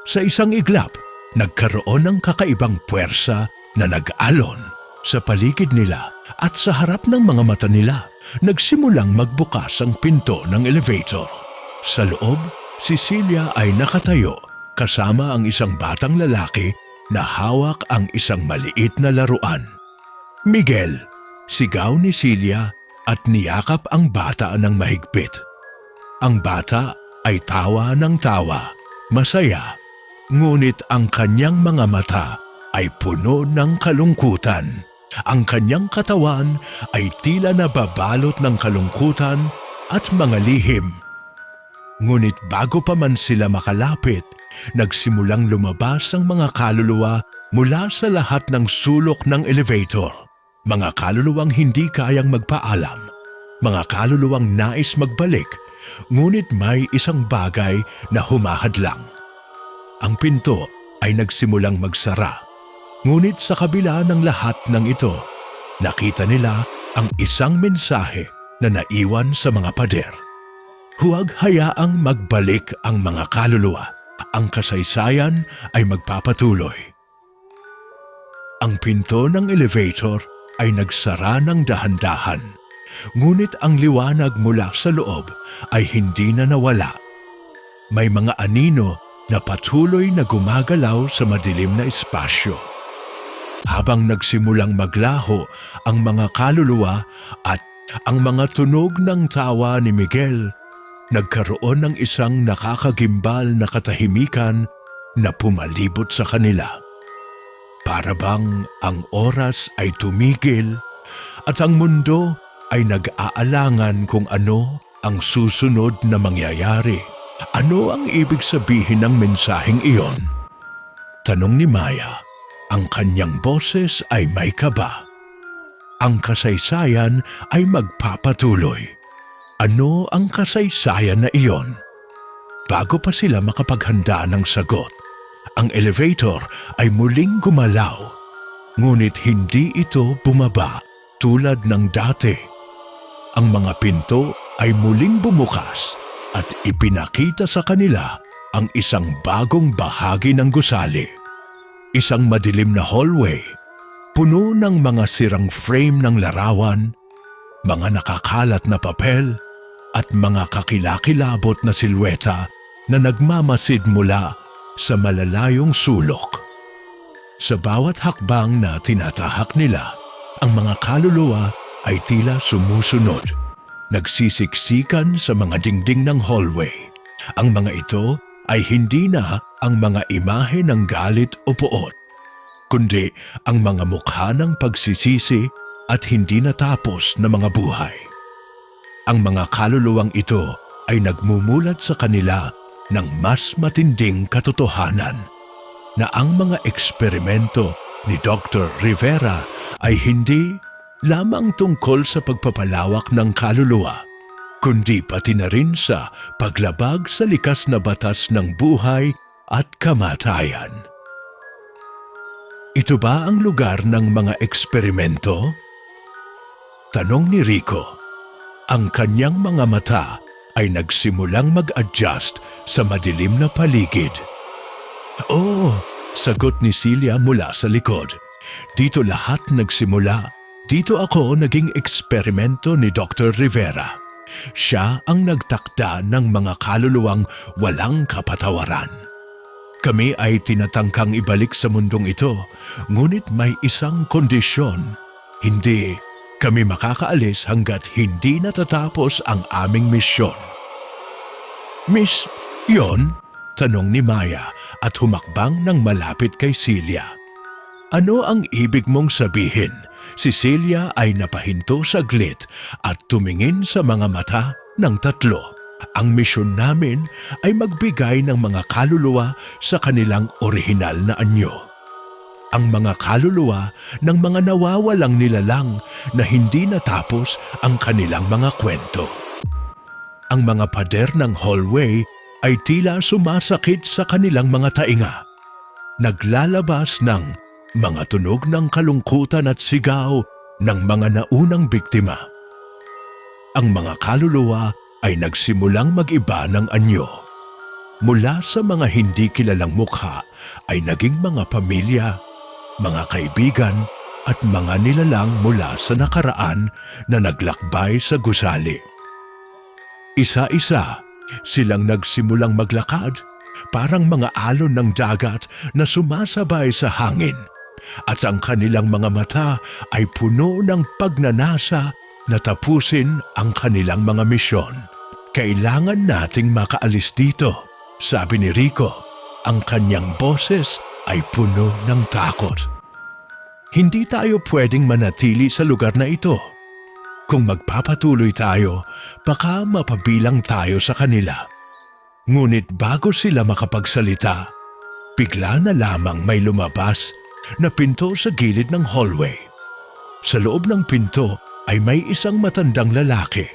Sa isang iglap, nagkaroon ng kakaibang puwersa na nag-alon sa paligid nila at sa harap ng mga mata nila. Nagsimulang magbukas ang pinto ng elevator. Sa loob, si Celia ay nakatayo kasama ang isang batang lalaki na hawak ang isang maliit na laruan. "Miguel!" sigaw ni Celia at niyakap ang bata ng mahigpit. Ang bata ay tawa ng tawa, masaya, ngunit ang kanyang mga mata ay puno ng kalungkutan. Ang kanyang katawan ay tila nababalot ng kalungkutan at mga lihim. Ngunit bago pa man sila makalapit, nagsimulang lumabas ang mga kaluluwa mula sa lahat ng sulok ng elevator. Mga kaluluwang hindi kayang magpaalam. Mga kaluluwang nais magbalik, ngunit may isang bagay na humahadlang. Ang pinto ay nagsimulang magsara. Ngunit sa kabila ng lahat ng ito, nakita nila ang isang mensahe na naiwan sa mga pader. Huwag hayaang magbalik ang mga kaluluwa. Ang kasaysayan ay magpapatuloy. Ang pinto ng elevator ay nagsara ng dahan-dahan. Ngunit ang liwanag mula sa loob ay hindi na nawala. May mga anino na patuloy na gumagalaw sa madilim na espasyo. Habang nagsimulang maglaho ang mga kaluluwa at ang mga tunog ng tawa ni Miguel, nagkaroon ng isang nakakagimbal na katahimikan na pumalibot sa kanila. Para bang ang oras ay tumigil at ang mundo ay nag-aalangan kung ano ang susunod na mangyayari. Ano ang ibig sabihin ng mensaheng iyon? Tanong ni Maya. Ang kanyang boses ay may kaba. Ang kasaysayan ay magpapatuloy. Ano ang kasaysayan na iyon? Bago pa sila makapaghanda ng sagot, ang elevator ay muling gumalaw. Ngunit hindi ito bumaba tulad ng dati. Ang mga pinto ay muling bumukas at ipinakita sa kanila ang isang bagong bahagi ng gusali. Isang madilim na hallway, puno ng mga sirang frame ng larawan, mga nakakalat na papel, at mga kakilakilabot na silweta na nagmamasid mula sa malalayong sulok. Sa bawat hakbang na tinatahak nila, ang mga kaluluwa ay tila sumusunod. Nagsisiksikan sa mga dingding ng hallway. Ang mga ito ay hindi na ang mga imahe ng galit o poot, kundi ang mga mukha ng pagsisisi at hindi natapos na mga buhay. Ang mga kaluluwang ito ay nagmumulat sa kanila ng mas matinding katotohanan na ang mga eksperimento ni Dr. Rivera ay hindi lamang tungkol sa pagpapalawak ng kaluluwa, kundi pati na rin sa paglabag sa likas na batas ng buhay at kamatayan. Ito ba ang lugar ng mga eksperimento? Tanong ni Rico. Ang kanyang mga mata ay nagsimulang mag-adjust sa madilim na paligid. "Oh," sagot ni Celia mula sa likod. "Dito lahat nagsimula. Dito ako naging eksperimento ni Dr. Rivera. Siya ang nagtakda ng mga kaluluwang walang kapatawaran. Kami ay tinatangkang ibalik sa mundong ito, ngunit may isang kondisyon. Hindi kami makakaalis hanggat hindi natatapos ang aming misyon." "Miss, yon?" tanong ni Maya at humakbang ng malapit kay Celia. "Ano ang ibig mong sabihin?" Si Celia ay napahinto saglit at tumingin sa mga mata ng tatlo. "Ang misyon namin ay magbigay ng mga kaluluwa sa kanilang orihinal na anyo. Ang mga kaluluwa ng mga nawawalang nilalang na hindi natapos ang kanilang mga kwento." Ang mga pader ng hallway ay tila sumasakit sa kanilang mga tainga. Naglalabas ng mga tunog ng kalungkutan at sigaw ng mga naunang biktima. Ang mga kaluluwa ay nagsimulang mag-iba ng anyo. Mula sa mga hindi kilalang mukha ay naging mga pamilya, mga kaibigan at mga nilalang mula sa nakaraan na naglakbay sa gusali. Isa-isa silang nagsimulang maglakad, parang mga alon ng dagat na sumasabay sa hangin, at ang kanilang mga mata ay puno ng pagnanasa na tapusin ang kanilang mga misyon. "Kailangan nating makaalis dito," sabi ni Rico. Ang kanyang boses ay puno ng takot. "Hindi tayo pwedeng manatili sa lugar na ito. Kung magpapatuloy tayo, baka mapabilang tayo sa kanila." Ngunit bago sila makapagsalita, bigla na lamang may lumabas na pinto sa gilid ng hallway. Sa loob ng pinto ay may isang matandang lalaki.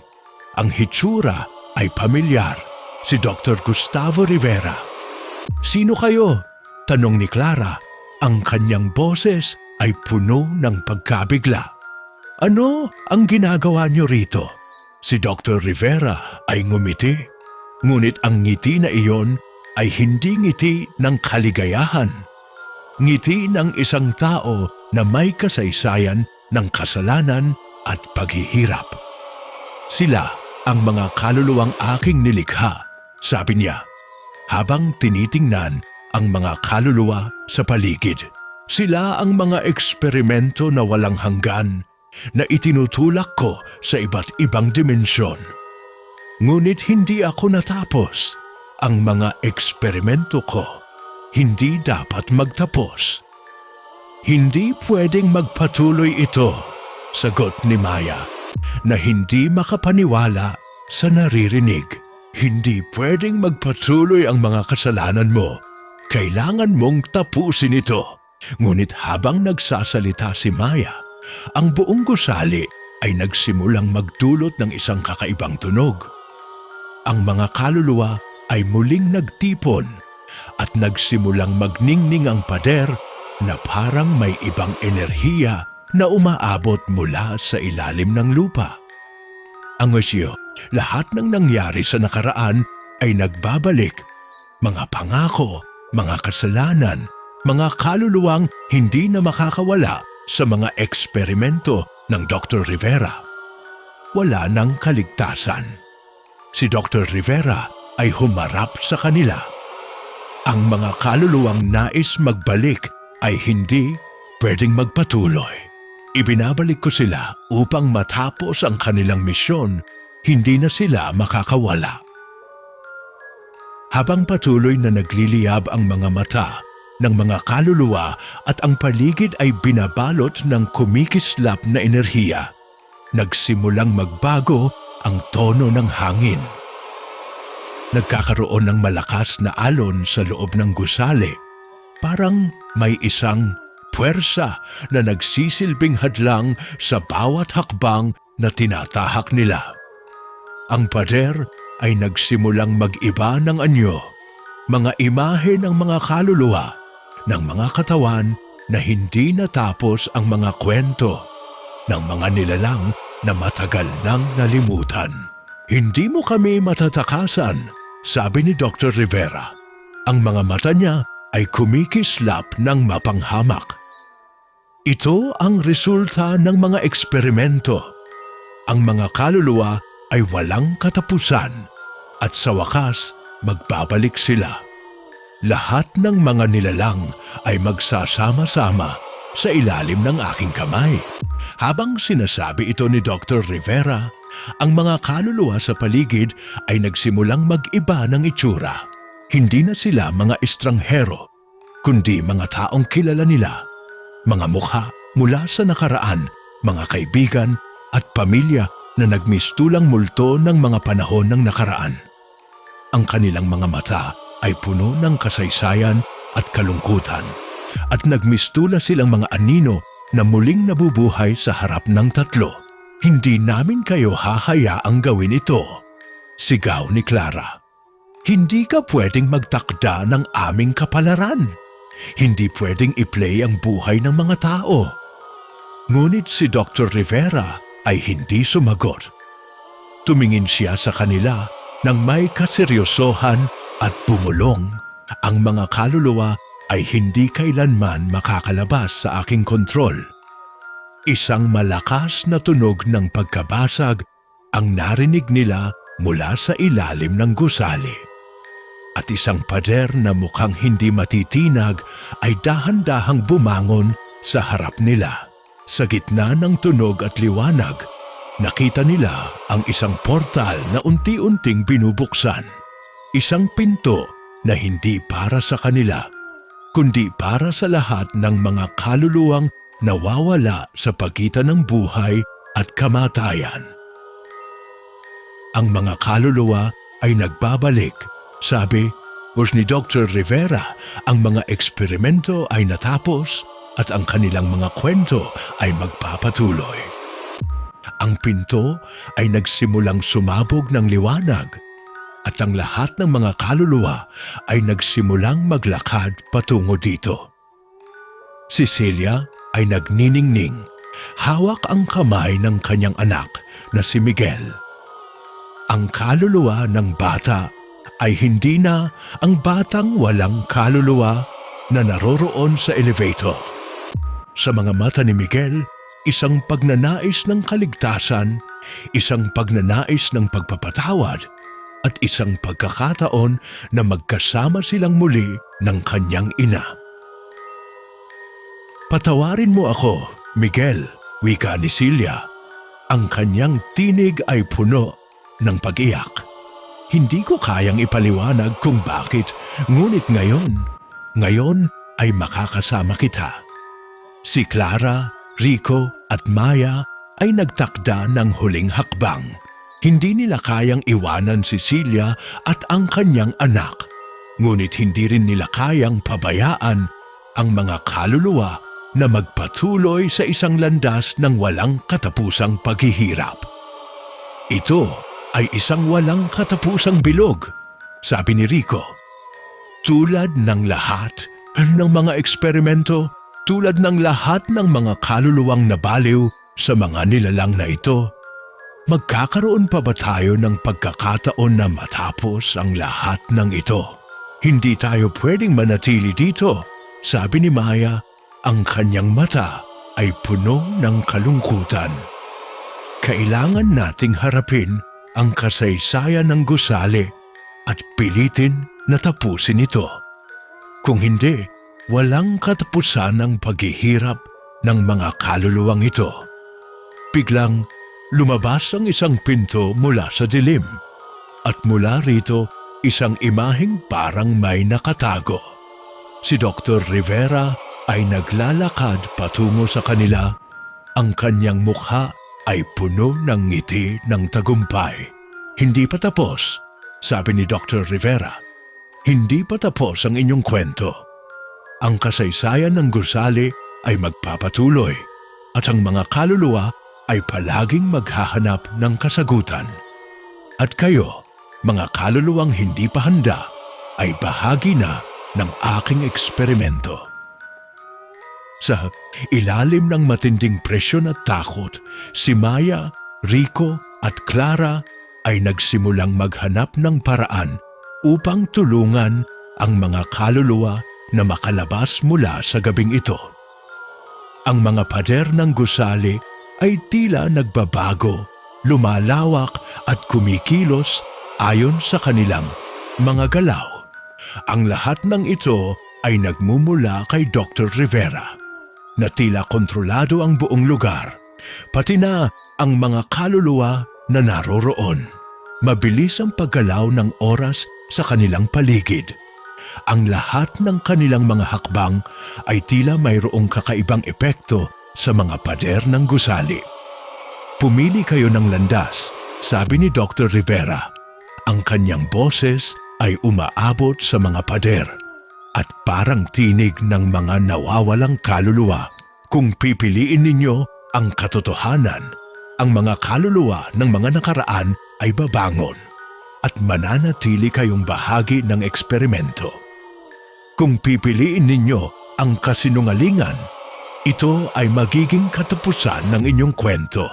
Ang hitsura ay pamilyar, si Dr. Gustavo Rivera. "Sino kayo?" tanong ni Clara. Ang kanyang boses ay puno ng pagkabigla. "Ano ang ginagawa niyo rito?" Si Dr. Rivera ay ngumiti, ngunit ang ngiti na iyon ay hindi ngiti ng kaligayahan. Ngiti ng isang tao na may kasaysayan ng kasalanan at paghihirap. "Sila ang mga kaluluwang aking nilikha," sabi niya, habang tinitingnan ang mga kaluluwa sa paligid. "Sila ang mga eksperimento na walang hanggan na itinutulak ko sa iba't ibang dimensyon. Ngunit hindi ako natapos. Ang mga eksperimento ko hindi dapat magtapos." "Hindi pwedeng magpatuloy ito," sagot ni Maya, na hindi makapaniwala sa naririnig. "Hindi pwedeng magpatuloy ang mga kasalanan mo. Kailangan mong tapusin ito." Ngunit habang nagsasalita si Maya, ang buong gusali ay nagsimulang magdulot ng isang kakaibang tunog. Ang mga kaluluwa ay muling nagtipon at nagsimulang magningning ang pader na parang may ibang enerhiya na umaabot mula sa ilalim ng lupa. Ang Angosyo, lahat ng nangyari sa nakaraan ay nagbabalik. Mga pangako, mga kasalanan, mga kaluluwang hindi na makakawala sa mga eksperimento ng Dr. Rivera. Wala nang kaligtasan. Si Dr. Rivera ay humarap sa kanila. Ang mga kaluluwang nais magbalik ay hindi pwedeng magpatuloy. Ibinabalik ko sila upang matapos ang kanilang misyon, hindi na sila makakawala. Habang patuloy na nagliliyab ang mga mata ng mga kaluluwa at ang paligid ay binabalot ng kumikislap na enerhiya, nagsimulang magbago ang tono ng hangin. Nagkakaroon ng malakas na alon sa loob ng gusali. Parang may isang puwersa na nagsisilbing hadlang sa bawat hakbang na tinatahak nila. Ang pader ay nagsimulang mag-iba ng anyo, mga imahe ng mga kaluluwa, ng mga katawan na hindi natapos ang mga kwento ng mga nilalang na matagal nang nalimutan. Hindi mo kami matatakasan, sabi ni Dr. Rivera. Ang mga mata niya ay kumikislap ng mapanghamak. Ito ang resulta ng mga eksperimento. Ang mga kaluluwa ay walang katapusan at sa wakas magbabalik sila. Lahat ng mga nilalang ay magsasama-sama sa ilalim ng aking kamay. Habang sinasabi ito ni Dr. Rivera, ang mga kaluluwa sa paligid ay nagsimulang mag-iba ng itsura. Hindi na sila mga estranghero, kundi mga taong kilala nila. Mga mukha mula sa nakaraan, mga kaibigan at pamilya na nagmistulang multo ng mga panahon ng nakaraan. Ang kanilang mga mata ay puno ng kasaysayan at kalungkutan at nagmistula silang mga anino na muling nabubuhay sa harap ng tatlo. Hindi namin kayo hahayaang gawin ito, sigaw ni Clara. Hindi ka pwedeng magtakda ng aming kapalaran. Hindi pwedeng i-play ang buhay ng mga tao. Ngunit si Dr. Rivera ay hindi sumagot. Tumingin siya sa kanila nang may kaseryosohan at bumulong. Ang mga kaluluwa ay hindi kailanman makakalabas sa aking kontrol. Isang malakas na tunog ng pagkabasag ang narinig nila mula sa ilalim ng gusali. At isang pader na mukhang hindi matitinag ay dahan-dahang bumangon sa harap nila. Sa gitna ng tunog at liwanag, nakita nila ang isang portal na unti-unting binubuksan. Isang pinto na hindi para sa kanila, kundi para sa lahat ng mga kaluluwang nawawala sa pagitan ng buhay at kamatayan. Ang mga kaluluwa ay nagbabalik. Sabi ni Dr. Rivera, ang mga eksperimento ay natapos at ang kanilang mga kwento ay magpapatuloy. Ang pinto ay nagsimulang sumabog ng liwanag at ang lahat ng mga kaluluwa ay nagsimulang maglakad patungo dito. Si Celia ay nagniningning, hawak ang kamay ng kanyang anak na si Miguel. Ang kaluluwa ng bata ay hindi na ang batang walang kaluluwa na naroroon sa elevator. Sa mga mata ni Miguel, isang pagnanais ng kaligtasan, isang pagnanais ng pagpapatawad, at isang pagkakataon na magkasama silang muli ng kanyang ina. Patawarin mo ako, Miguel, wika ni Celia. Ang kanyang tinig ay puno ng pag-iyak. Hindi ko kayang ipaliwanag kung bakit, ngunit ngayon ay makakasama kita. Si Clara, Rico at Maya ay nagtakda ng huling hakbang. Hindi nila kayang iwanan si Celia at ang kanyang anak, ngunit hindi rin nila kayang pabayaan ang mga kaluluwa na magpatuloy sa isang landas ng walang katapusang paghihirap. Ito ay isang walang katapusang bilog, sabi ni Rico. Tulad ng lahat ng mga eksperimento, tulad ng lahat ng mga kaluluwang nabaliw sa mga nilalang na ito, magkakaroon pa ba tayo ng pagkakataon na matapos ang lahat ng ito? Hindi tayo pwedeng manatili dito, sabi ni Maya. Ang kanyang mata ay puno ng kalungkutan. Kailangan nating harapin ang kasaysayan ng gusali at pilitin na tapusin ito. Kung hindi, walang katapusan ang paghihirap ng mga kaluluwang ito. Biglang lumabas ang isang pinto mula sa dilim at mula rito isang imaheng parang may nakatago. Si Dr. Rivera ay naglalakad patungo sa kanila. Ang kanyang mukha ay puno ng ngiti ng tagumpay. Hindi pa tapos, sabi ni Dr. Rivera. Hindi pa tapos ang inyong kwento. Ang kasaysayan ng gusali ay magpapatuloy at ang mga kaluluwa ay palaging maghahanap ng kasagutan. At kayo, mga kaluluwang hindi pa handa, ay bahagi na ng aking eksperimento. Sa ilalim ng matinding presyon at takot, si Maya, Rico at Clara ay nagsimulang maghanap ng paraan upang tulungan ang mga kaluluwa na makalabas mula sa gabing ito. Ang mga pader ng gusali ay tila nagbabago, lumalawak at kumikilos ayon sa kanilang mga galaw. Ang lahat ng ito ay nagmumula kay Dr. Rivera, na tila kontrolado ang buong lugar, pati na ang mga kaluluwa na naroroon. Mabilis ang paggalaw ng oras sa kanilang paligid. Ang lahat ng kanilang mga hakbang ay tila mayroong kakaibang epekto sa mga pader ng gusali. Pumili kayo ng landas, sabi ni Dr. Rivera. Ang kanyang boses ay umaabot sa mga pader at parang tinig ng mga nawawalang kaluluwa. Kung pipiliin ninyo ang katotohanan, ang mga kaluluwa ng mga nakaraan ay babangon at mananatili kayong bahagi ng eksperimento. Kung pipiliin ninyo ang kasinungalingan, ito ay magiging katapusan ng inyong kwento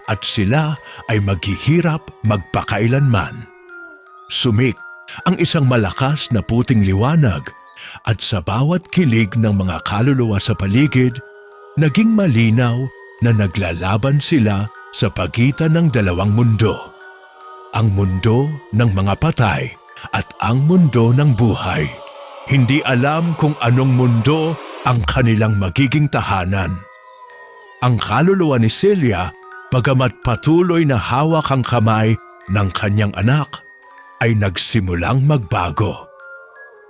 at sila ay maghihirap magpakailanman. Sumik ang isang malakas na puting liwanag at sa bawat kilig ng mga kaluluwa sa paligid, naging malinaw na naglalaban sila sa pagitan ng dalawang mundo. Ang mundo ng mga patay at ang mundo ng buhay. Hindi alam kung anong mundo ang kanilang magiging tahanan. Ang kaluluwa ni Celia, bagamat patuloy na hawak ang kamay ng kanyang anak, ay nagsimulang magbago.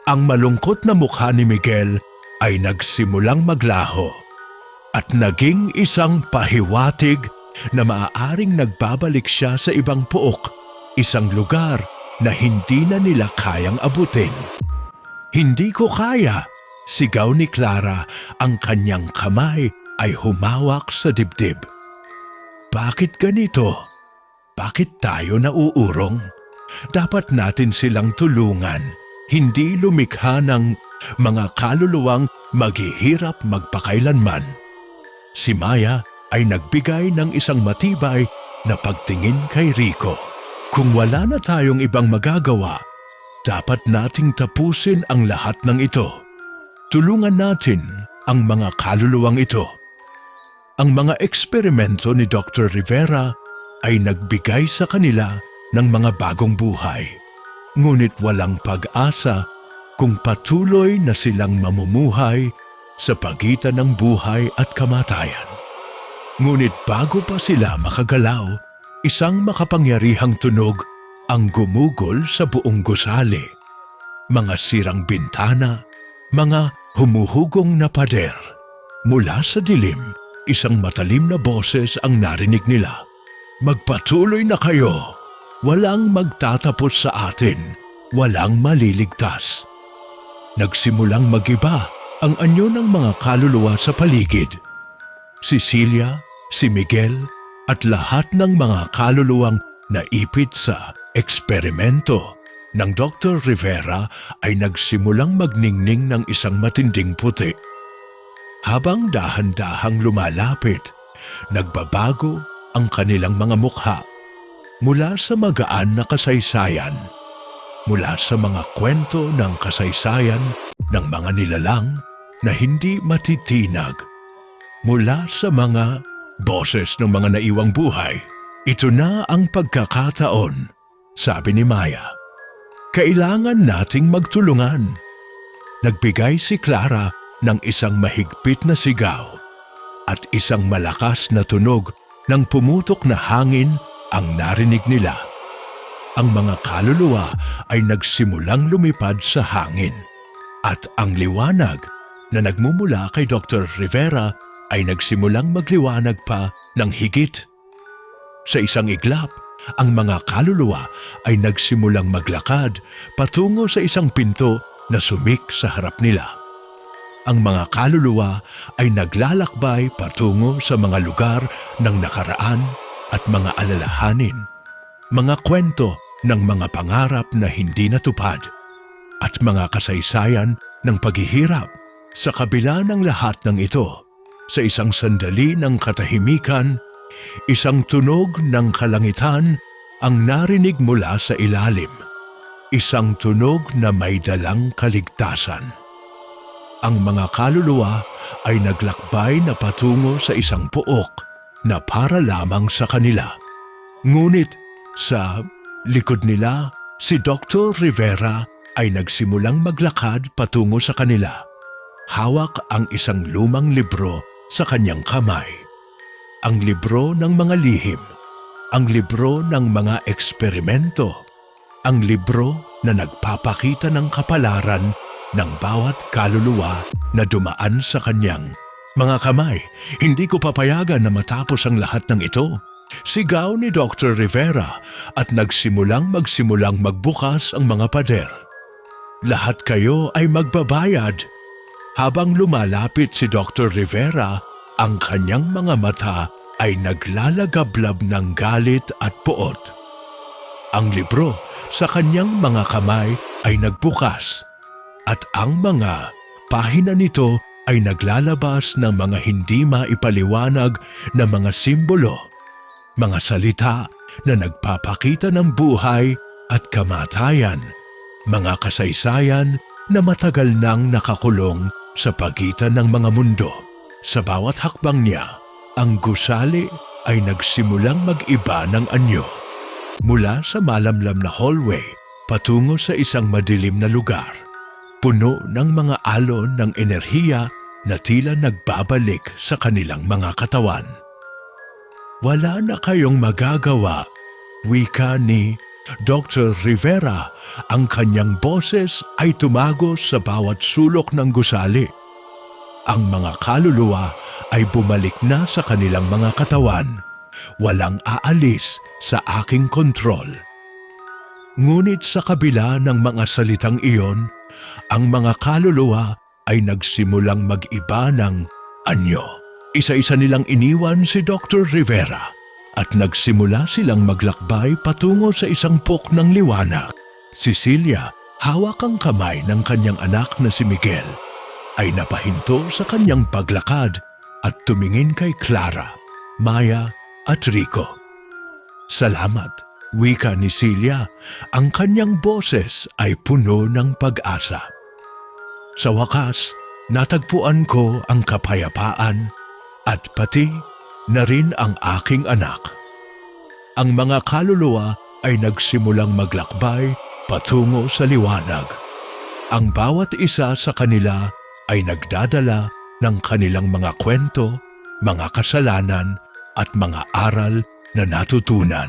Ang malungkot na mukha ni Miguel ay nagsimulang maglaho at naging isang pahiwatig na maaaring nagbabalik siya sa ibang pook, isang lugar na hindi na nila kayang abutin. Hindi ko kaya, sigaw ni Clara, ang kanyang kamay ay humawak sa dibdib. Bakit ganito? Bakit tayo nauurong? Dapat natin silang tulungan, hindi lumikha ng mga kaluluwang maghihirap magpakailanman. Si Maya ay nagbigay ng isang matibay na pagtingin kay Rico. Kung wala na tayong ibang magagawa, dapat nating tapusin ang lahat ng ito. Tulungan natin ang mga kaluluwang ito. Ang mga eksperimento ni Dr. Rivera ay nagbigay sa kanila ng mga bagong buhay. Ngunit walang pag-asa kung patuloy na silang mamumuhay sa pagitan ng buhay at kamatayan. Ngunit bago pa sila makagalaw, isang makapangyarihang tunog ang gumugol sa buong gusali. Mga sirang bintana, mga humuhugong na pader. Mula sa dilim, isang matalim na boses ang narinig nila. Magpatuloy na kayo. Walang magtatapos sa atin. Walang maliligtas. Nagsimulang magiba ang anyo ng mga kaluluwa sa paligid. Si Celia, si Miguel, at lahat ng mga kaluluwang naipit sa eksperimento ng Dr. Rivera ay nagsimulang magningning ng isang matinding puti. Habang dahan-dahang lumalapit, nagbabago ang kanilang mga mukha mula sa magaan na kasaysayan, mula sa mga kwento ng kasaysayan ng mga nilalang na hindi matitinag, mula sa mga boses ng mga naiwang buhay. Ito na ang pagkakataon, sabi ni Maya. Kailangan nating magtulungan. nagbigay si Clara ng isang mahigpit na sigaw at isang malakas na tunog ng pumutok na hangin ang narinig nila. Ang mga kaluluwa ay nagsimulang lumipad sa hangin at ang liwanag na nagmumula kay Dr. Rivera ay nagsimulang magliwanag pa ng higit. Sa isang iglap, ang mga kaluluwa ay nagsimulang maglakad patungo sa isang pinto na sumik sa harap nila. Ang mga kaluluwa ay naglalakbay patungo sa mga lugar ng nakaraan at mga alalahanin, mga kwento ng mga pangarap na hindi natupad, at mga kasaysayan ng paghihirap. Sa kabila ng lahat ng ito, sa isang sandali ng katahimikan, isang tunog ng kalangitan ang narinig mula sa ilalim. Isang tunog na may dalang kaligtasan. Ang mga kaluluwa ay naglakbay na patungo sa isang pook na para lamang sa kanila. Ngunit sa likod nila, si Dr. Rivera ay nagsimulang maglakad patungo sa kanila. Hawak ang isang lumang libro sa kanyang kamay. Ang libro ng mga lihim, ang libro ng mga eksperimento, ang libro na nagpapakita ng kapalaran ng bawat kaluluwa na dumaan sa kanyang mga kamay. Hindi ko papayagan na matapos ang lahat ng ito. Sigaw ni Dr. Rivera at magsimulang magbukas ang mga pader. Lahat kayo ay magbabayad. Habang lumalapit si Dr. Rivera, ang kanyang mga mata ay naglalagablab ng galit at poot. Ang libro sa kanyang mga kamay ay nagbukas at ang mga pahina nito ay naglalabas ng mga hindi maipaliwanag na mga simbolo, mga salita na nagpapakita ng buhay at kamatayan, mga kasaysayan na matagal nang nakakulong sa pagitan ng mga mundo. Sa bawat hakbang niya, ang gusali ay nagsimulang mag-iba ng anyo. Mula sa malamlam na hallway patungo sa isang madilim na lugar, puno ng mga alon ng enerhiya na tila nagbabalik sa kanilang mga katawan. Wala na kayong magagawa, wika ni Dr. Rivera. Ang kanyang boses ay tumagos sa bawat sulok ng gusali. Ang mga kaluluwa ay bumalik na sa kanilang mga katawan. Walang aalis sa aking kontrol. Ngunit sa kabila ng mga salitang iyon, ang mga kaluluwa ay nagsimulang mag-iba ng anyo. Isa-isa nilang iniwan si Dr. Rivera at nagsimula silang maglakbay patungo sa isang pok ng liwanag. Si Celia, hawak ang kamay ng kanyang anak na si Miguel, ay napahinto sa kanyang paglakad at tumingin kay Clara, Maya at Rico. Salamat, wika ni Celia. Ang kanyang boses ay puno ng pag-asa. Sa wakas, natagpuan ko ang kapayapaan at pati na rin ang aking anak. Ang mga kaluluwa ay nagsimulang maglakbay patungo sa liwanag. Ang bawat isa sa kanila ay nagdadala ng kanilang mga kwento, mga kasalanan at mga aral na natutunan.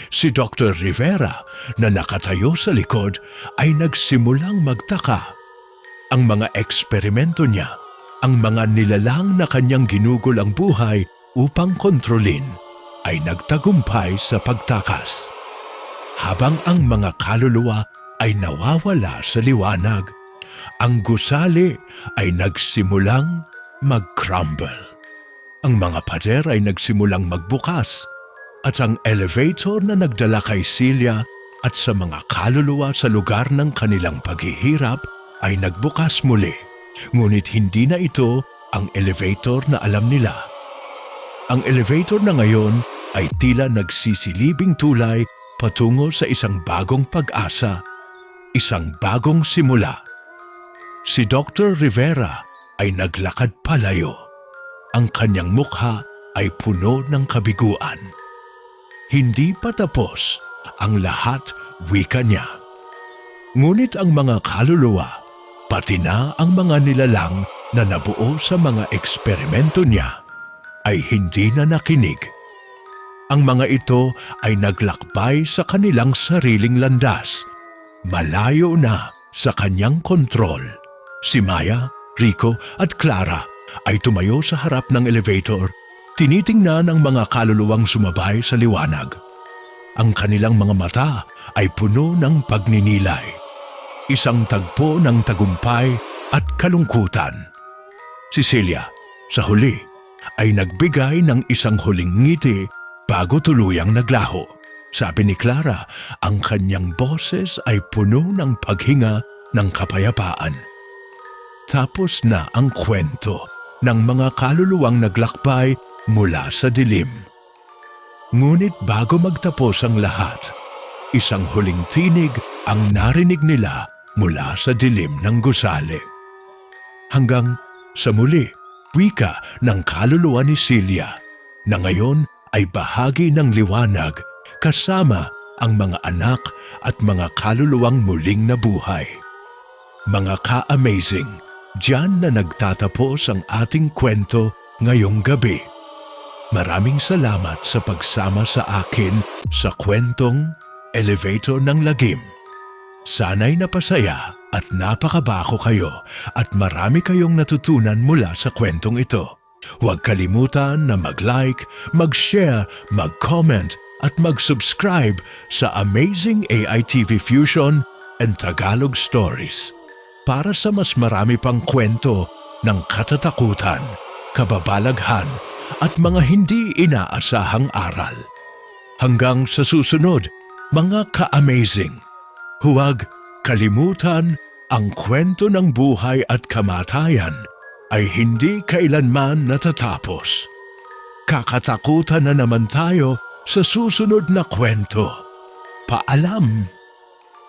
Si Dr. Rivera na nakatayo sa likod ay nagsimulang magtaka. Ang mga eksperimento niya, ang mga nilalang na kanyang ginugol ang buhay upang kontrolin, ay nagtagumpay sa pagtakas. Habang ang mga kaluluwa ay nawawala sa liwanag, ang gusali ay nagsimulang mag-crumble. Ang mga pader ay nagsimulang magbukas at ang elevator na nagdala kay Celia at sa mga kaluluwa sa lugar ng kanilang paghihirap ay nagbukas muli. Ngunit hindi na ito ang elevator na alam nila. Ang elevator na ngayon ay tila nagsisilibing tulay patungo sa isang bagong pag-asa, isang bagong simula. Si Dr. Rivera ay naglakad palayo. Ang kanyang mukha ay puno ng kabiguan. Hindi pa tapos ang lahat, wika niya. Ngunit ang mga kaluluwa pati na ang mga nilalang na nabuo sa mga eksperimento niya ay hindi na nakinig. Ang mga ito ay naglakbay sa kanilang sariling landas, malayo na sa kanyang kontrol. Si Maya, Rico at Clara ay tumayo sa harap ng elevator, tinitingnan ang mga kaluluwang sumabay sa liwanag. Ang kanilang mga mata ay puno ng pagninilay. Isang tagpo ng tagumpay at kalungkutan. Si Celia, sa huli, ay nagbigay ng isang huling ngiti bago tuluyang naglaho. Sabi ni Clara, ang kanyang boses ay puno ng paghinga ng kapayapaan. Tapos na ang kwento ng mga kaluluwang naglakbay mula sa dilim. Ngunit bago magtapos ang lahat, isang huling tinig ang narinig nila mula sa dilim ng gusali. Hanggang sa muli, wika ng kaluluwa ni Celia na ngayon ay bahagi ng liwanag kasama ang mga anak at mga kaluluwang muling nabuhay. Mga ka-amazing, diyan na nagtatapos ang ating kwento ngayong gabi. Maraming salamat sa pagsama sa akin sa kwentong Elevator ng Lagim. Sana'y napasaya at napakabako kayo at marami kayong natutunan mula sa kwentong ito. Huwag kalimutan na mag-like, mag-share, mag-comment at mag-subscribe sa Amazing AI TV Fusion and Tagalog Stories para sa mas marami pang kwento ng katatakutan, kababalaghan at mga hindi inaasahang aral. Hanggang sa susunod, mga ka-amazing! Huwag kalimutan, ang kwento ng buhay at kamatayan ay hindi kailanman natatapos. Kakatakutan na naman tayo sa susunod na kwento. Paalam!